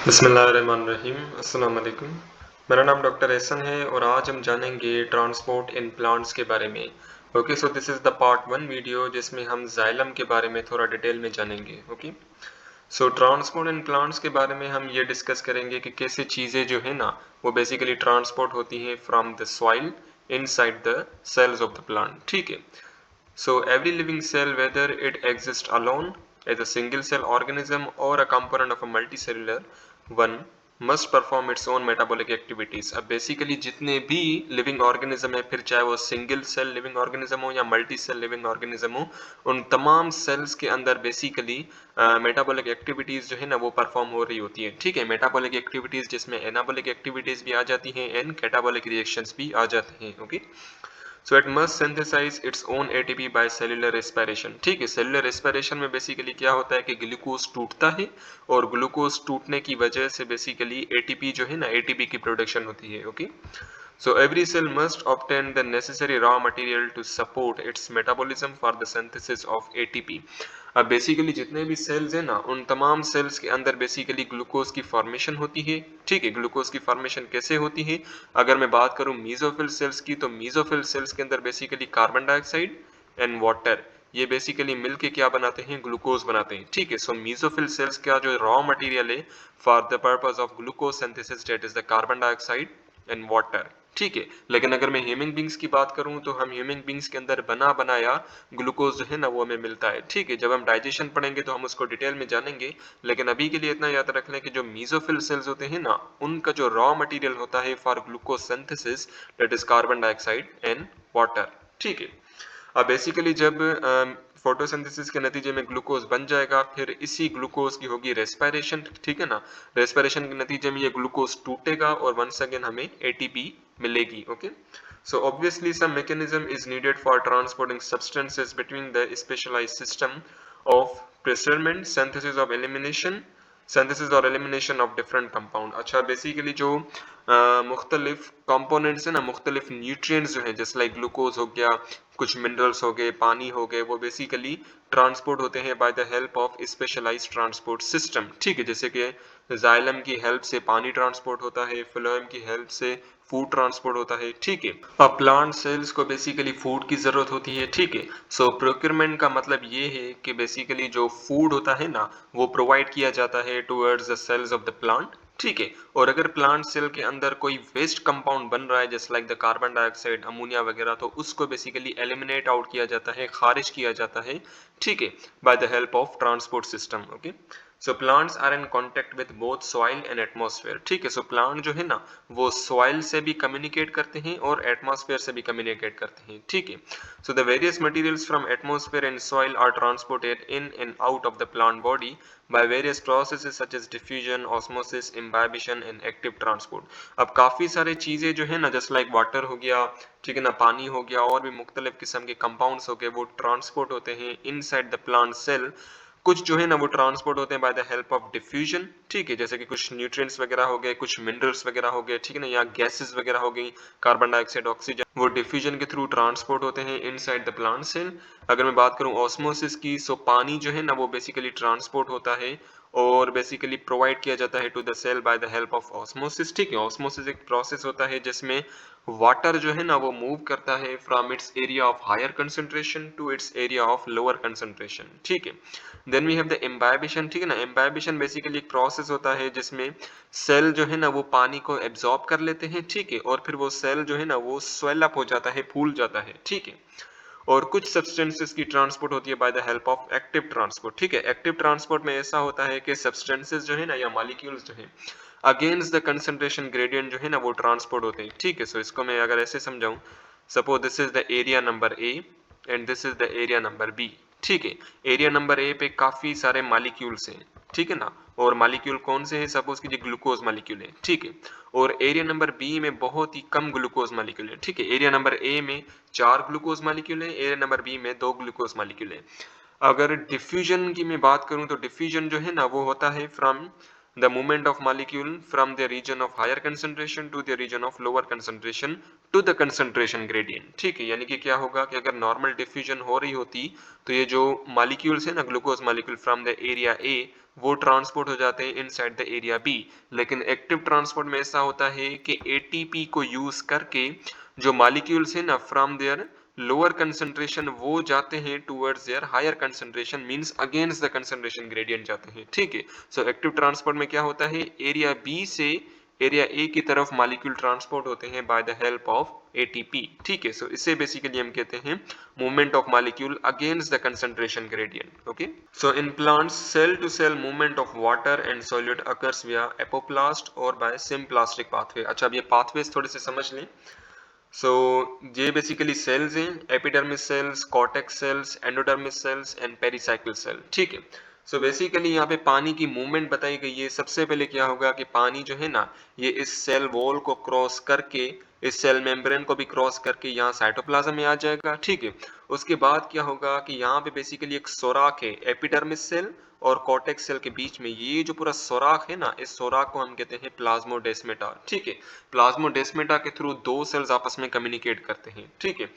बिस्मिल्लाहिर्रहमानिर्रहीम। अस्सलाम वालेकुम। मेरा नाम डॉक्टर एहसन है और आज हम जानेंगे ट्रांसपोर्ट इन प्लांट्स के बारे में। Okay, so this is the part 1 video जिसमें हम जाइलम के बारे में थोड़ा डिटेल में जानेंगे। Okay, so transport in plants के बारे में हम ये डिस्कस करेंगे कि कैसे चीज़ें जो है ना वो बेसिकली ट्रांसपोर्ट होती हैं from the soil inside the cells of the plant. ठीक है, so every living cell, whether it exists alone as a single cell organism or a component of a multicellular one, must perform its own metabolic activities। अब basically जितने भी living organism है, फिर चाहे वो single cell living organism हो या multi cell living organism हो, उन तमाम सेल्स के अंदर बेसिकली मेटाबॉलिक एक्टिविटीज जो है ना वो परफॉर्म हो रही होती है। ठीक है, मेटाबॉलिक एक्टिविटीज जिसमें एनाबॉलिक एक्टिविटीज भी आ जाती हैं एंड कैटाबॉलिक रिएक्शंस भी आ जाते हैं। Okay, so it must synthesize its own ATP by cellular respiration. ठीक है, सेल्यूलर रेस्पिरेशन में बेसिकली क्या होता है कि ग्लूकोज टूटता है और ग्लूकोज टूटने की वजह से बेसिकली एटीपी जो है ना एटीपी की प्रोडक्शन होती है। Okay, so every cell must obtain the necessary raw material to support its metabolism for the synthesis of ATP। अब बेसिकली जितने भी सेल्स हैं ना उन तमाम सेल्स के अंदर बेसिकली ग्लूकोज की फॉर्मेशन होती है। ठीक है, ग्लूकोज की फॉर्मेशन कैसे होती है? अगर मैं बात करूं मीजोफिल सेल्स की, तो मीजोफिल सेल्स के अंदर basically carbon dioxide and water ये बेसिकली मिलके क्या बनाते हैं? ग्लूकोज बनाते हैं। ठीक है, सो मीजोफिल सेल्स का जो रॉ मटेरियल है for the purpose of glucose synthesis that is the carbon dioxide and water. ठीक है, लेकिन अगर मैं ह्यूमन बींग्स की बात करूं तो हम ह्यूमन बींग्स के अंदर बना बनाया ग्लूकोज जो है ना वो हमें मिलता है। ठीक है, जब हम डाइजेशन पढ़ेंगे तो हम उसको डिटेल में जानेंगे, लेकिन अभी के लिए इतना याद रख लें कि जो मीजोफिल सेल्स होते हैं ना उनका जो रॉ मटेरियल होता है for glucose synthesis that is carbon dioxide and water. ठीक है, अब बेसिकली जब फोटोसिंथेसिस के नतीजे में ग्लूकोज बन जाएगा, फिर इसी ग्लूकोज की होगी रेस्पिरेशन। ठीक है ना, रेस्पिरेशन के नतीजे में ये ग्लूकोज टूटेगा और वंस अगेन हमें एटीपी मिलेगी। Okay, so obviously some mechanism is needed for transporting substances between the specialized system of preservation, synthesis और एलिमिनेशन ऑफ डिफरेंट कंपाउंड। अच्छा, बेसिकली जो मुख्तलिफ कंपोनेंट्स है ना, मुख्तलिफ न्यूट्रिएंट्स जो है जैसे लाइक ग्लूकोज हो गया, कुछ मिनरल्स हो गए, पानी हो गए, वो बेसिकली ट्रांसपोर्ट होते हैं by the help of specialized transport system. ठीक है, जैसे कि जाइलम की हेल्प से पानी ट्रांसपोर्ट होता है, फ्लोएम की हेल्प से फूड ट्रांसपोर्ट होता है। ठीक है, अब प्लांट सेल्स को बेसिकली फूड की जरूरत होती है। ठीक है, सो प्रोक्योरमेंट का मतलब ये है कि बेसिकली जो फूड होता है ना वो प्रोवाइड किया जाता है towards the cells of the plant. ठीक है, और अगर प्लांट सेल के अंदर कोई वेस्ट कंपाउंड बन रहा है जैसे like the carbon dioxide, ammonia वगैरह, तो उसको बेसिकली एलिमिनेट आउट किया जाता है, खारिज किया जाता है। ठीक है, by the help of transport system. Okay, so plants are in contact with both soil and atmosphere. ठीक है, सो प्लांट जो है ना वो सॉइल से भी कम्युनिकेट करते हैं और एटमॉस्फेयर से भी कम्युनिकेट करते हैं। ठीक है, so the various materials from atmosphere and soil are transported in and out of the plant body by various processes such as diffusion, osmosis, imbibition and active transport. अब काफी सारे चीजें जो है ना जैसे लाइक वाटर हो गया, ठीक है ना, पानी हो गया, और भी मुख्तलिफ किस्म के कंपाउंड्स हो गए, वो ट्रांसपोर्ट होते हैं इनसाइड द प्लांट सेल। कुछ जो है ना वो ट्रांसपोर्ट होते हैं by the help of diffusion. ठीक है, जैसे कि कुछ न्यूट्रिएंट्स वगैरह हो गए, कुछ मिनरल्स वगैरह हो गए, ठीक है ना, या गैसेस वगैरह हो गई, कार्बन डाइऑक्साइड, ऑक्सीजन, वो डिफ्यूजन के थ्रू ट्रांसपोर्ट होते हैं इनसाइड द प्लांट सेल। अगर मैं बात करूं ऑस्मोसिस की, सो पानी जो है ना वो बेसिकली ट्रांसपोर्ट होता है और बेसिकली प्रोवाइड किया जाता है to the cell by the help of osmosis. ठीक है, ऑस्मोसिस एक प्रोसेस होता है जिसमें वाटर जो है ना वो मूव करता है from its area of higher concentration to its area of lower concentration. ठीक है, then we have the imbibition. ठीक है ना, इम्बाइबिशन बेसिकली एक प्रोसेस होता है जिसमें सेल जो है ना वो पानी को एब्जॉर्ब कर लेते हैं। ठीक है, और फिर वो सेल जो है ना वो स्वेल अप हो जाता है, फूल जाता है। ठीक है, और कुछ सब्सटेंसेस की ट्रांसपोर्ट होती है by the help of active transport. ठीक है, एक्टिव ट्रांसपोर्ट में ऐसा होता है कि सब्सटेंसेस जो है ना या मॉलिक्यूल्स जो है अगेंस्ट द कंसंट्रेशन ग्रेडियंट जो है ना वो ट्रांसपोर्ट होते हैं। ठीक है, सो इसको मैं अगर ऐसे समझाऊं, suppose this is the area number A and this is the area number B. ठीक है, एरिया नंबर ए पे काफी सारे मॉलिक्यूल्स हैं। ठीक है ना, और मॉलिक्यूल कौन से हैं? सपोज कीजिए ग्लूकोज मॉलिक्यूल है। ठीक है, और एरिया नंबर बी में बहुत ही कम ग्लूकोज मॉलिक्यूल है। ठीक है, एरिया नंबर ए में 4 ग्लूकोज मॉलिक्यूल है, एरिया नंबर बी में 2 ग्लूकोज मॉलिक्यूल है। अगर डिफ्यूजन की मैं बात करूं तो डिफ्यूजन जो है ना वो होता है from the movement of molecule from the region of higher concentration to the region of lower concentration to the concentration gradient. ठीक है, यानी कि क्या होगा कि अगर नॉर्मल डिफ्यूजन हो रही होती तो ये जो मॉलिक्यूल्स है ना glucose molecule from the area A, वो ट्रांसपोर्ट हो जाते हैं इनसाइड द एरिया बी। लेकिन एक्टिव ट्रांसपोर्ट में ऐसा होता है कि एटीपी को यूज करके जो मॉलिक्यूल्स है ना फ्रॉम देयर लोअर कंसंट्रेशन वो जाते हैं towards their higher concentration, means against the concentration gradient जाते हैं, ठीक है। सो एक्टिव ट्रांसपोर्ट में क्या होता है, एरिया बी से एरिया ए की तरफ मॉलिक्यूल ट्रांसपोर्ट होते हैं by the help of ATP, ठीक है। सो इसे बेसिकली हम कहते हैं movement of molecule against the concentration gradient, okay. So in plants cell to cell movement of water and solute occurs via apoplast और by symplastic pathway. अच्छा, अब ये पाथवेज थोड़े से समझ लें। सो ये बेसिकली सेल्स हैं, epidermis cells, cortex cells, endodermis cells and pericycle cell, ठीक है। सो बेसिकली यहाँ पे पानी की मूवमेंट बताई गई है। सबसे पहले क्या होगा कि पानी जो है ना ये इस सेल वॉल को क्रॉस करके, इस सेल मेम्ब्रेन को भी क्रॉस करके यहाँ साइटोप्लाज्म में आ जाएगा, ठीक है। उसके बाद क्या होगा कि यहाँ पे बेसिकली एक सोराख है एपिडर्मिस सेल और कॉर्टेक्स सेल के बीच में, ये जो पूरा सोराख है ना, इस सोराख को हम कहते हैं प्लाज्मोडेस्मेटा, ठीक है। प्लाज्मोडेस्मेटा के थ्रू दो सेल्स आपस में कम्युनिकेट करते हैं, ठीक है।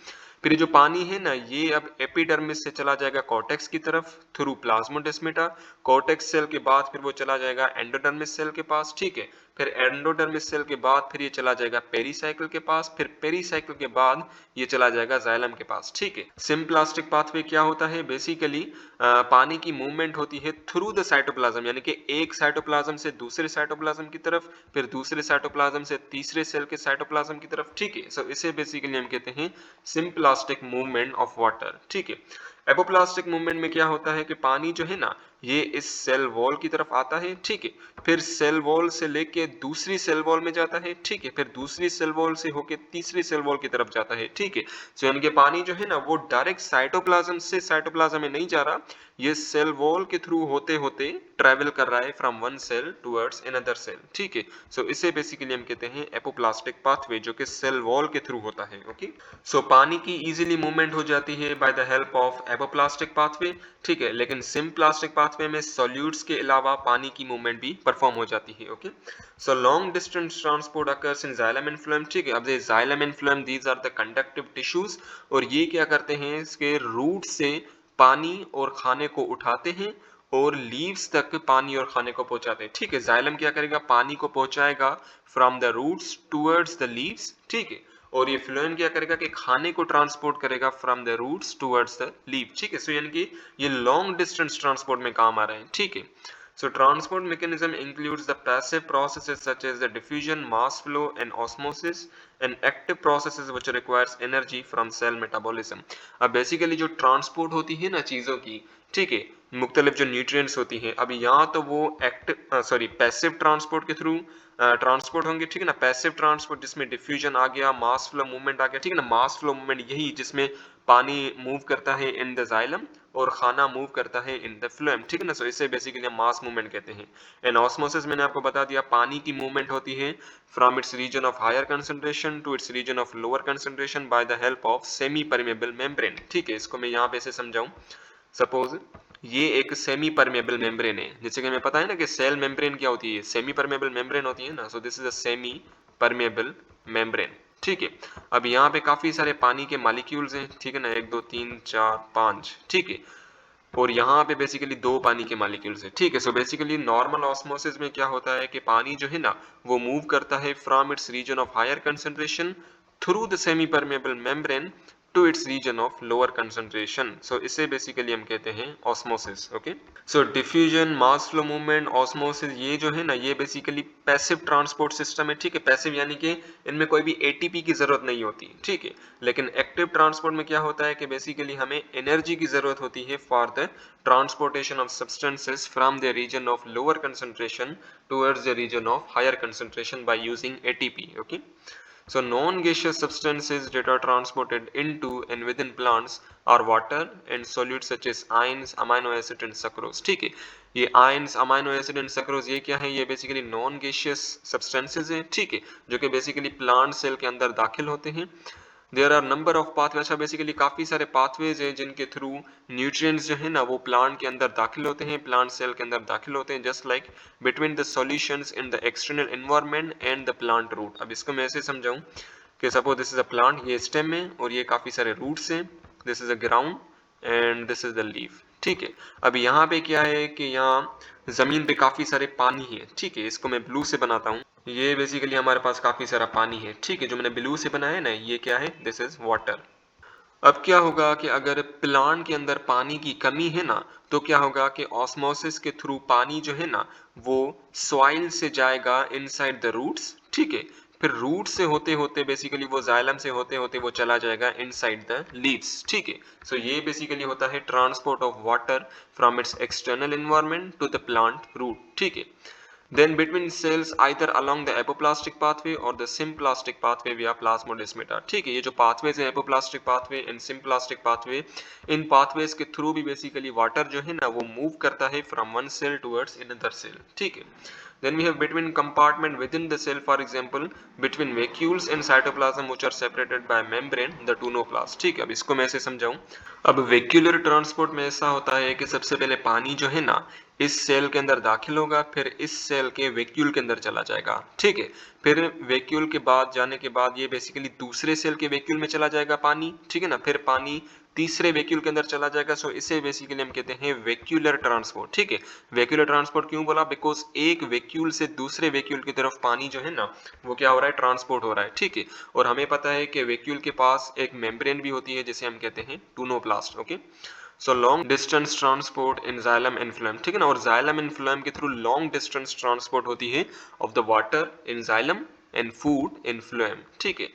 फिर ये जो पानी है ना ये अब एपिडर्मिस से चला जाएगा कॉर्टेक्स की तरफ थ्रू प्लाज्मोडेस्मेटा, कॉर्टेक्स सेल के बाद फिर वो चला जाएगा एंडोडर्मिस सेल के पास, ठीक है। फिर एंडोडर्मिस सेल के बाद फिर ये चला जाएगा पेरीसाइकिल के पास, फिर पेरीसाइकिल के बाद ये चला जाएगा जाइलम के पास, ठीक है। सिम्प्लास्टिक पाथवे क्या होता है, बेसिकली पानी की मूवमेंट होती है थ्रू द साइटोप्लाज्म, यानी कि एक साइटोप्लाज्म से दूसरे साइटोप्लाज्म की तरफ, फिर दूसरे साइटोप्लाज्म से तीसरे सेल के साइटोप्लाज्म की तरफ, ठीक है। सो इसे बेसिकली हम कहते हैं सिम्प्लास्टिक मूवमेंट ऑफ वाटर, ठीक है। एपोप्लास्टिक मूवमेंट में क्या होता है कि पानी जो है ना ये इस सेल वॉल की तरफ आता है, ठीक है। फिर सेल वॉल से लेके दूसरी सेल वॉल में जाता है, ठीक है। फिर दूसरी सेल वॉल से होके तीसरी सेल वॉल की तरफ जाता है, ठीक है। सो यानी कि पानी जो है ना वो डायरेक्ट साइटोप्लाज्म से साइटोप्लाज्म में नहीं जा रहा, ये सेल वॉल के थ्रू होते होते ट्रेवल कर रहा है from one cell towards another cell, ठीक है। सो इसे बेसिकली हम कहते हैं एपोप्लास्टिक पाथवे, जो कि सेल वॉल के थ्रू होता है, ओके। सो पानी की इजीली मूवमेंट हो जाती है by the help of apoplastic pathway, ठीक है। लेकिन सिम्प्लास्टिक पाथवे में सॉल्यूट्स के अलावा पानी की मूवमेंट भी परफॉर्म हो जाती है, okay. So long distance transport occurs in xylem and phloem, ठीक है। अब ये xylem and phloem these are the conductive tissues, और ये क्या करते हैं, इसके रूट से पानी और खाने को उठाते हैं और लीव्स तक पानी और खाने को पहुंचाते हैं, ठीक है। जाइलम क्या करेगा, पानी को पहुंचाएगा from the roots towards the leaves, ठीक है। और ये फ्लोएम क्या करेगा कि खाने को ट्रांसपोर्ट करेगा from the roots towards the leave, ठीक है। सो यानी कि ये लॉन्ग डिस्टेंस ट्रांसपोर्ट में काम आ रहे हैं, ठीक है। So transport mechanism includes the passive processes such as the diffusion, mass flow and osmosis, and active processes which requires energy from cell metabolism. अब बेसिकली जो ट्रांसपोर्ट होती है ना चीजों की, ठीक है, मुख्तलिफ जो न्यूट्रिएंट्स होती हैं, अब यहाँ तो वो एक्टिव पैसिव ट्रांसपोर्ट के थ्रू ट्रांसपोर्ट होंगे, ठीक है ना। पैसिव ट्रांसपोर्ट जिसमें डिफ्यूजन आ गया, मास फ्लो मूवमेंट आ गया, ठीक है ना। मास फ्लो मूवमेंट यही जिसमें पानी मूव करता है इन द जाइलम और खाना मूव करता है इन द फ्लोएम, ठीक है ना। सो इसे बेसिकली हम मास मूवमेंट कहते हैं। एंड ऑस्मोसिस मैंने आपको बता दिया, पानी की मूवमेंट होती है from its region of higher concentration to its region of lower concentration by the help of semi permeable membrane, ठीक है। इसको मैं यहाँ पे ऐसे समझाऊं, सपोज ये एक सेमी परमेबल मेम्ब्रेन है, जैसे कि हमें पता है ना कि सेल मेम्ब्रेन क्या होती है, सेमी परमेबल मेम्ब्रेन होती है ना। So this is a semi permeable membrane, ठीक है। अब यहाँ पे काफी सारे पानी के मॉलिक्यूल्स हैं, ठीक है ना, 1 2 3 4 5, ठीक है। और यहाँ पे बेसिकली दो पानी के मॉलिक्यूल्स हैं, ठीक है। सो बेसिकली नॉर्मल ऑस्मोसिस में क्या होता है कि पानी जो है ना वो मूव करता है from its region of higher concentration through the semi permeable membrane to its region of lower concentration. So इसे बेसिकली हम कहते हैं osmosis, okay. So diffusion, mass flow movement, osmosis, ये जो है ना ये बेसिकली पैसिव ट्रांसपोर्ट सिस्टम है, ठीक है। पैसिव यानी कि इनमें कोई भी एटीपी की जरूरत नहीं होती, ठीक है। लेकिन एक्टिव ट्रांसपोर्ट में क्या होता है कि बेसिकली हमें एनर्जी की जरूरत होती है for the transportation of substances from the region of lower concentration towards the region of higher concentration by using ATP, okay. So non-gaseous substances that are transported into and within plants are water and solutes such as ions, amino acid and sucrose, ठीक है। ये ions, amino acid and sucrose ये क्या है, ये basically non gaseous substances हैं, ठीक है, जो कि बेसिकली प्लांट सेल के अंदर दाखिल होते हैं। There are number of pathway, अच्छा बेसिकली काफी सारे पाथवेज हैं जिनके थ्रू न्यूट्रिएंट्स जो है ना वो प्लांट के अंदर दाखिल होते हैं, प्लांट सेल के अंदर दाखिल होते हैं, just like between the solutions in the external environment and the plant root. अब इसको मैं ऐसे समझाऊं कि suppose this is a plant, ये स्टेम है और ये काफी सारे रूट्स हैं, this is a ground and this is the leaf, ठीक है। अब यहाँ पे क्या है कि यहाँ जमीन पे काफी सारे पानी है, ठीक है। इसको मैं ब्लू से बनाता हूँ। ये बेसिकली हमारे पास काफी सारा पानी है, ठीक है। जो मैंने ब्लू से बनाया है ना, ये क्या है, दिस इज वाटर। अब क्या होगा कि अगर प्लांट के अंदर पानी की कमी है ना, तो क्या होगा कि ऑस्मोसिस के थ्रू पानी जो है ना वो सॉइल से जाएगा इनसाइड द रूट्स, ठीक है। फिर रूट से होते होते बेसिकली वो जाइलम से होते होते वो चला जाएगा इनसाइड द लीव्स, ठीक है। सो ये बेसिकली होता है transport of water from its external environment to the plant root, ठीक है। Then between cells either along the apoplastic pathway or the symplastic pathway via plasmodesmata, ठीक है। ये जो pathways है apoplastic pathway and symplastic pathway, in pathways के through भी basically water जो है ना वो move करता है from one cell towards another cell, ठीक है। Then we have between compartment within the cell, for example between vacuoles and cytoplasm which are separated by membrane, the tonoplast, ठीक है। अब इसको मैं ऐसे समझाऊं। अब वेक्यूलर ट्रांसपोर्ट में ऐसा होता है कि सबसे पहले पानी जो है ना इस सेल के अंदर दाखिल होगा, फिर इस सेल के वैक्यूल के अंदर चला जाएगा, ठीक है। फिर वैक्यूल के बाद जाने के बाद ये बेसिकली दूसरे सेल के वैक्यूल में चला जाएगा पानी, ठीक है ना। फिर पानी तीसरे वैक्यूल के अंदर चला जाएगा। सो इसे बेसिकली हम कहते हैं वैक्यूलर ट्रांसपोर्ट, ठीक है। वैक्यूलर ट्रांसपोर्ट क्यों बोला, बिकॉज एक वैक्यूल से दूसरे वैक्यूल की तरफ पानी जो है ना वो क्या हो रहा है, ट्रांसपोर्ट हो रहा है, ठीक है। और हमें पता है कि वैक्यूल के पास एक मेम्ब्रेन भी होती है जिसे हम कहते हैं tonoplast, okay. So long distance transport in xylem and phloem, ठीक है ना। और जाइलम एंड फ्लोएम के थ्रू लॉन्ग डिस्टेंस ट्रांसपोर्ट होती है of the water in xylem and food in phloem, ठीक है।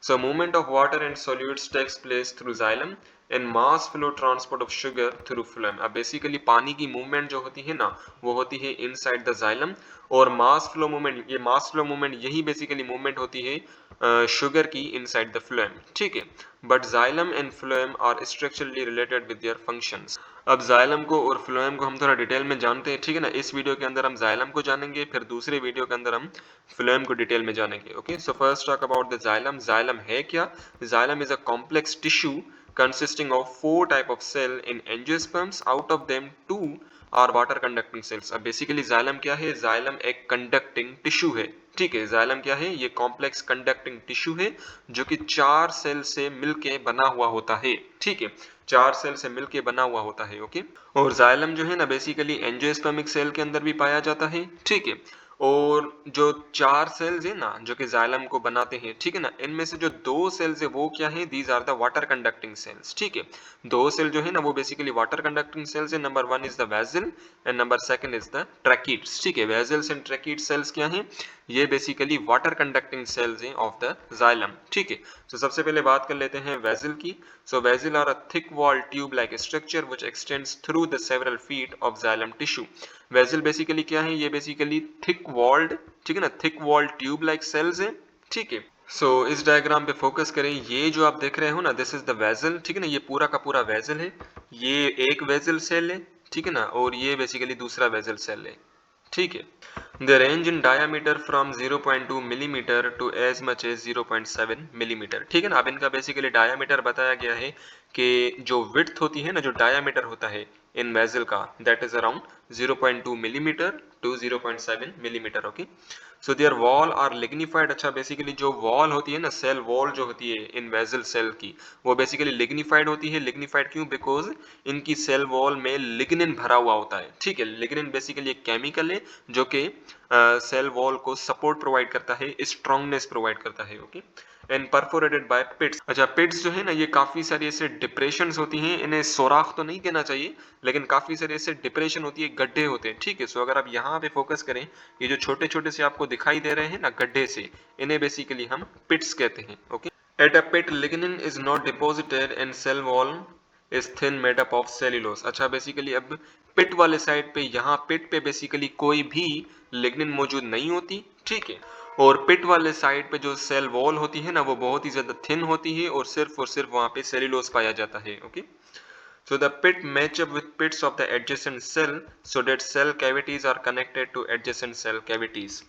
So movement of water and solutes takes place through xylem and mass flow transport of sugar through phloem। अब basically पानी की movement जो होती है ना वो होती है इनसाइड द जाइलम, और मास फ्लो मूवमेंट, ये मास फ्लो मूवमेंट यही बेसिकली मूवमेंट होती है शुगर की इनसाइड द फ्लोएम, ठीक है। But xylem and phloem are structurally related with their functions. अब जाइलम को और फ्लोएम को हम थोड़ा डिटेल में जानते हैं, ठीक है ना। इस वीडियो के अंदर हम जाइलम को जानेंगे, फिर दूसरे वीडियो के अंदर हम फ्लोएम को डिटेल में जानेंगे, okay. So first talk about the xylem. Xylem है क्या, xylem is a complex tissue consisting of 4 type of cell in angiosperms, out of them 2 are water conducting cells। अब बेसिकली जाइलम क्या है, xylem एक conducting tissue है, ठीक है। Xylem क्या है, ये कॉम्प्लेक्स कंडक्टिंग टिश्यू है जो कि 4 सेल से मिलके बना हुआ होता है, ठीक है। 4 सेल से मिलके बना हुआ होता है, ओके। और जाइलम जो है ना बेसिकली एंजियोस्पर्मिक सेल के अंदर भी पाया जाता है, ठीक है। और जो 4 सेल्स है ना जो कि जाइलम को बनाते हैं, ठीक है ना, इनमें से जो 2 सेल्स है वो क्या है, these are the water conducting cells, ठीक है। 2 सेल जो है ना वो बेसिकली वाटर कंडक्टिंग सेल्स है। Number 1 is the vessel and number 2 is the tracheids, ठीक है। वेसल्स एंड ट्रैकिड सेल्स क्या है, ये बेसिकली वाटर कंडक्टिंग सेल्स हैं ऑफ द जाइलम, ठीक है। तो सबसे पहले बात कर लेते हैं वेसल की। So vessel are a thick wall tube like structure which extends through the several feet of xylem tissue. Vessel basically क्या है, ये बेसिकली थिक वॉल्ड, ठीक है ना, thick walled tube like cells है, ठीक है। सो इस डायग्राम पे फोकस करें, ये जो आप देख रहे हो ना दिस इज द वेसल, ठीक है ना। ये पूरा का पूरा वेसल है, ये एक वेसल सेल है, ठीक है ना, और ये बेसिकली दूसरा वेसल सेल है, ठीक है। They range in diameter from 0.2 millimeter to as much as 0.7 millimeter, ठीक है ना। अब इनका बेसिकली डायमीटर बताया गया है कि जो विड्थ होती है ना, जो डायमीटर होता है इन वेसल का, that is around 0.2 millimetre to 0.7 millimetre, okay. So their wall are lignified. अच्छा बेसिकली जो वॉल होती है ना, सेल वॉल जो होती है इन वेसल सेल की, वो बेसिकली लिग्निफाइड होती है। लिग्निफाइड क्यों, बिकॉज इनकी सेल वॉल में लिग्निन भरा हुआ होता है, ठीक है। लिग्निन बेसिकली एक केमिकल है जो कि सेल वॉल को सपोर्ट प्रोवाइड करता है, स्ट्रॉन्गनेस प्रोवाइड करता है, okay. And perforated by pits. अच्छा पिट्स जो है ना ये काफी सारी ऐसे डिप्रेशंस होती हैं, इन्हें सोराख तो नहीं कहना चाहिए लेकिन काफी सारे ऐसे डिप्रेशन होती है, गड्ढे होते हैं, ठीक है। सो अगर आप यहाँ पे फोकस करें, ये जो छोटे छोटे से आपको दिखाई दे रहे हैं ना गड्ढे से, इन्हें बेसिकली हम पिट्स कहते हैं, okay. At a pit lignin is not deposited in cell wall is thin made up of cellulose. अच्छा बेसिकली अब पिट वाले साइड पे, यहाँ पिट पे बेसिकली कोई भी लिग्निन मौजूद नहीं होती, ठीक है। और पिट वाले साइड पे जो सेल वॉल होती है ना वो बहुत ही ज्यादा थिन होती है और सिर्फ वहां पे सेल्यूलोज पाया जाता है, okay. So the pit match up with pits of the adjacent cell so that cell cavities are connected to adjacent cell cavities।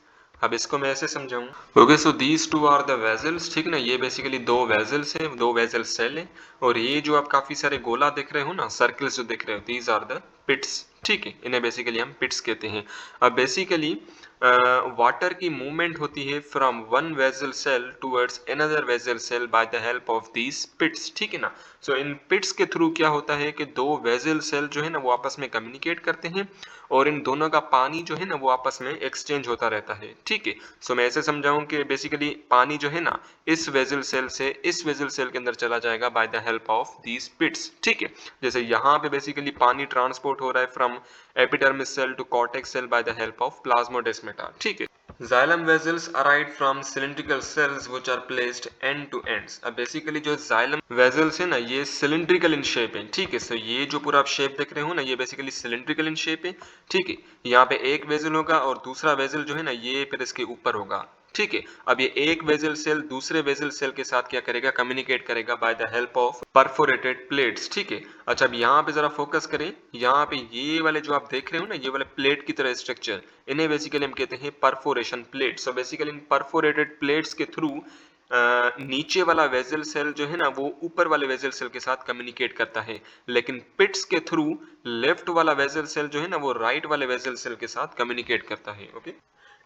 अब इसको मैं ऐसे समझाऊं, okay. So these two are the vessels, ठीक ना। ये बेसिकली 2 वेजल्स है, 2 vessel cell है। और ये जो आप काफी सारे गोला देख रहे हो ना, सर्कल्स जो देख रहे हो, दीज आर द पिट्स, ठीक है। इन्हें बेसिकली हम पिट्स कहते हैं। अब बेसिकली वाटर की मूवमेंट होती है from one vessel cell towards another vessel cell by the help of these pits, ठीक है ना। सो इन पिट्स के थ्रू क्या होता है कि दो वेसल सेल जो है ना वो आपस में कम्युनिकेट करते हैं और इन दोनों का पानी जो है ना वो आपस में एक्सचेंज होता रहता है, ठीक है। सो मैं ऐसे समझाऊं कि बेसिकली पानी जो है ना इस वेसल सेल से इस वेसल सेल के अंदर चला जाएगा by the help of these pits, ठीक है। जैसे यहाँ पे बेसिकली पानी ट्रांसपोर्ट हो रहा है from epidermis cell to cortex cell by the help of plasmodesmata, ठीक है। Xylem vessels arrive from cylindrical cells which are placed end to ends. अब बेसिकली जो xylem vessels है ना ये cylindrical in shape है, ठीक है। सो ये जो पूरा आप शेप देख रहे हो ना ये बेसिकली cylindrical in shape है, ठीक है। यहाँ पे एक वेसल होगा और दूसरा वेसल जो है ना ये फिर इसके ऊपर होगा, ठीक है। अब ये एक वेसल सेल दूसरे वेसल सेल के साथ क्या करेगा, कम्युनिकेट करेगा bye the help of perforated plates, ठीक है। अच्छा अब यहाँ पे जरा फोकस करें, यहाँ पे ये वाले जो आप देख रहे हो ना ये वाले प्लेट की तरह स्ट्रक्चर, इन्हें बेसिकली हम कहते हैं परफोरेशन प्लेट। सो बेसिकली इन परफोरेटेड प्लेट्स के थ्रू नीचे वाला वेसल सेल जो है ना वो ऊपर वाले वेसल सेल के साथ कम्युनिकेट करता है, लेकिन पिट्स के थ्रू लेफ्ट वाला वेसल सेल जो है ना वो राइट वाले वेसल सेल के साथ कम्युनिकेट करता है, okay.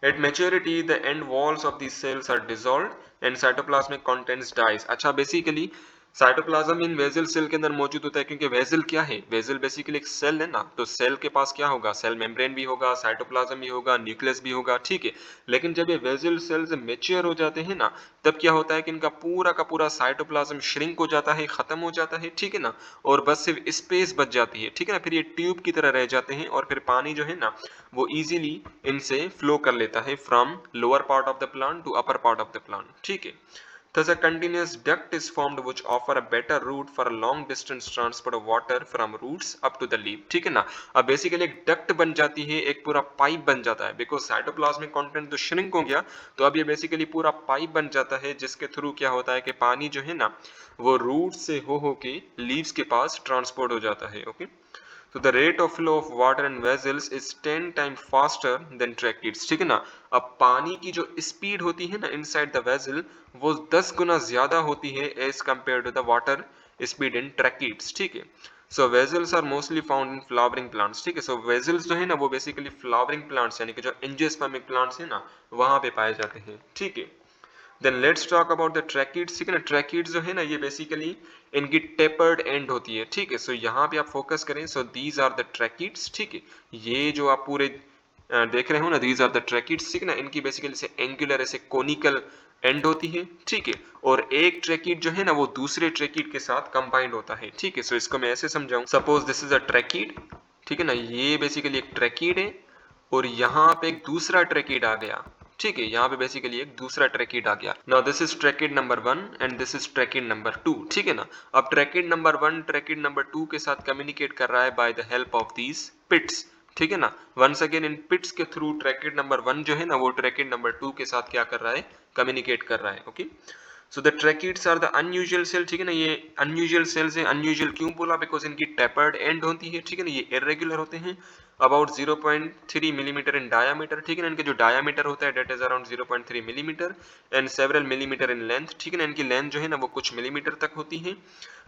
At maturity, the end walls of these cells are dissolved and cytoplasmic contents dies. अच्छा basically cytoplasm in vessel cell के अंदर मौजूद होता है, क्योंकि वेसल क्या है, वेसल बेसिकली एक सेल है ना, तो सेल के पास क्या होगा, सेल मेम्ब्रेन भी होगा, साइटोप्लाज्म भी होगा, न्यूक्लियस भी होगा, ठीक है। लेकिन जब ये वेसल सेल्स मेच्योर हो जाते हैं ना तब क्या होता है कि इनका पूरा का पूरा साइटोप्लाज्म श्रिंक हो जाता है, खत्म हो जाता है, ठीक है ना, और बस सिर्फ स्पेस बच जाती है, ठीक है ना। फिर ये ट्यूब की तरह रह जाते हैं और फिर पानी जो है ना वो इजीली इनसे फ्लो कर लेता है from lower part of the plant to upper part of the plant, ठीक है। Thus, a continuous duct is formed which offer a better route for a long distance transport of water from roots up to the leaf, ठीक है ना। अब basically एक duct बन जाती है, एक पूरा पाइप बन जाता है, बिकॉज साइटोप्लाज्मिक कंटेंट तो श्रिंक हो गया, तो अब ये बेसिकली पूरा पाइप बन जाता है जिसके थ्रू क्या होता है कि पानी जो है ना वो रूट से हो के लीव्स के पास ट्रांसपोर्ट हो जाता है, okay. So the rate of flow of water in vessels is 10 times faster than tracheids, ठीक है ना। अब पानी की जो स्पीड होती है ना इनसाइड द वेसल वो 10 गुना ज्यादा होती है as compare to the water speed in tracheids, ठीक है। So vessels are mostly found in flowering plants, ठीक है। सो वेजल्स जो है ना वो बेसिकली फ्लावरिंग प्लांट्स यानी कि जो एंजियोस्पर्मिक प्लांट्स है ना वहां पे पाए जाते हैं, ठीक है। Then let's talk about the tracheids, ठीक है ना। ट्रैकीड्स जो है ना ये बेसिकली इनकी टेपर्ड एंड होती है, ठीक है। सो यहाँ पे आप फोकस करें, so these are the tracheids, ठीक है। ये जो आप पूरे देख रहे हो ना दीज आर द ट्रैकीड्स, ठीक है ना। इनकी बेसिकली से एंगुलर ऐसे कोनिकल एंड होती है, ठीक है। और एक ट्रैकीड जो है ना वो दूसरे ट्रैकीड के साथ कंबाइंड होता है, ठीक है। सो इसको मैं ऐसे समझाऊं, सपोज दिस इज अ ट्रैकीड, ठीक है ना, ये बेसिकली एक ट्रैकीड है और यहाँ पे एक दूसरा ट्रैकीड आ गया, ठीक है। यहाँ पे बेसिकली एक दूसरा ट्रैकीड आ गया। Now this is tracheid number 1 and this is tracheid number 2, ठीक है ना। अब ट्रैकीड नंबर 1 ट्रैकीड नंबर 2 के साथ कम्युनिकेट कर रहा है by the help of these pits, ठीक है ना। वंस अगेन इन पिट्स के थ्रू ट्रैकीड नंबर 1 जो है ना वो ट्रैकीड नंबर 2 के साथ क्या कर रहा है, कम्युनिकेट कर रहा है, okay. So the tracheids are the unusual cell, ठीक है ना। ये अनयूजुअल सेल्स है, अनयूजुअल क्यों बोला, बिकॉज इनकी टेपर्ड एंड होती है, ठीक है ना। ये इरेगुलर होते हैं, अबाउट 0.3 मिलीमीटर इन डायामीटर, ठीक है ना। इनके जो डायामीटर होता है that is around 0.3 millimetre and several millimetre in length, ठीक है ना। इनकी लेंथ जो है ना वो कुछ मिलीमीटर तक होती है।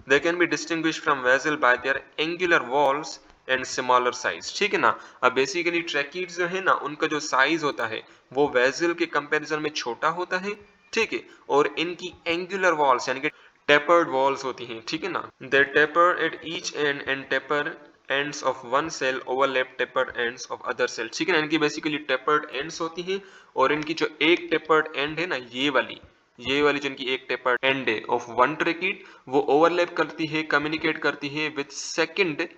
They can be distinguished from vessel bye there angular walls and smaller size, ठीक है ना। अब बेसिकली ट्रैकीड्स जो है ना उनका जो साइज होता है वो वेसल के कंपैरिजन में छोटा होता है, ठीक है। और इनकी एंगुलर वॉल्स यानी कि टेपर्ड वॉल्स होती हैं, ठीक है ना। They taper at each end and taper ends of one cell overlap tapered ends of other cell, ठीक है ना। इनकी बेसिकली टेपर्ड एंड्स होती हैं और इनकी जो एक टेपर्ड एंड है ना ये वाली जो इनकी एक टेपर्ड एंड है ऑफ वन ट्रैकीड वो ओवरलैप करती है, कम्युनिकेट करती है with second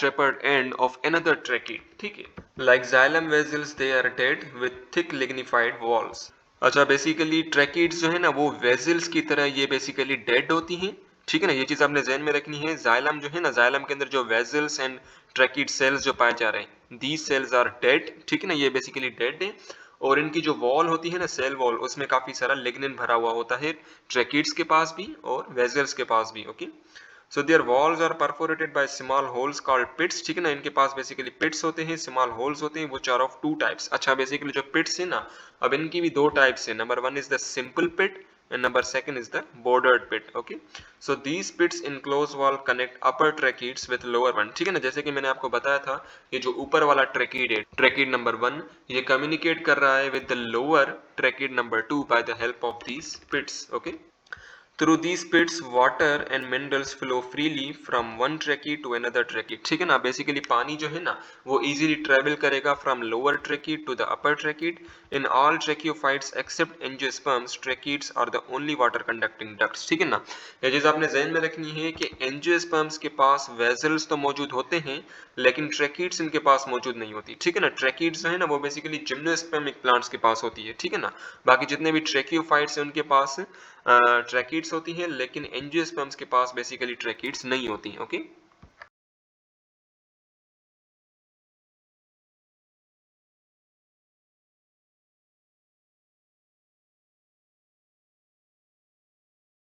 tapered end of another trachea, ठीक है। Like xylem vessels, they are dead with thick lignified walls. अच्छा बेसिकली ट्रैकीड्स जो है ना वो वेजल्स की तरह ये बेसिकली डेड होती हैं, ठीक है ना। ये चीज आपने ध्यान में रखनी है। जाइलम जो है ना, जाइलम के अंदर जो वेजल्स एंड ट्रैकीड सेल्स जो पाए जा रहे हैं, दीज सेल्स आर डेड, ठीक है ना। ये बेसिकली डेड है और इनकी जो वॉल होती है ना, सेल वॉल, उसमें काफी सारा लिग्निन भरा हुआ होता है, ट्रैकीड्स के पास भी और वेजल्स के पास भी, okay. So their walls are perforated by small holes called pits, ठीक है ना। इनके पास बेसिकली पिट्स होते हैं, स्मॉल होल्स होते हैं, which are of two types. अच्छा बेसिकली जो पिट्स है ना, अब इनकी भी दो टाइप्स है। Number 1 is the simple pit and number second is the bordered pit. Okay, so these pits in closed wall connect upper tracheids with lower one. ठीक है ना, जैसे कि मैंने आपको बताया था ये जो ऊपर वाला ट्रैकीड है, ट्रैकीड नंबर 1, ये कम्युनिकेट कर रहा है with the lower tracheid number 2 by the help of these pits. Okay, through these pits water and minerals flow freely from one trachea to another trachea. ठीक है ना, बेसिकली पानी जो है ना वो इजीली ट्रेवल करेगा from lower tracheid to the upper tracheid. In all tracheophytes except angiosperms tracheids are the only water conducting ducts. ठीक है ना, ये चीज आपने ध्यान में रखनी है कि एंजियोस्पर्म्स के पास वेजल्स तो मौजूद होते हैं लेकिन ट्रैकीड्स इनके पास मौजूद नहीं होती. ठीक है ना, ट्रैकीड्स जो है ना वो बेसिकली जिम्नोस्पर्मिक प्लांट्स के पास होती है. ठीक है ना, बाकी जितने भी ट्रैकियोफाइट्स हैं उनके पास ट्रैकीड्स होती हैं लेकिन एंजियोस्पर्म्स के पास बेसिकली ट्रैकीड्स नहीं होती हैं. ओके,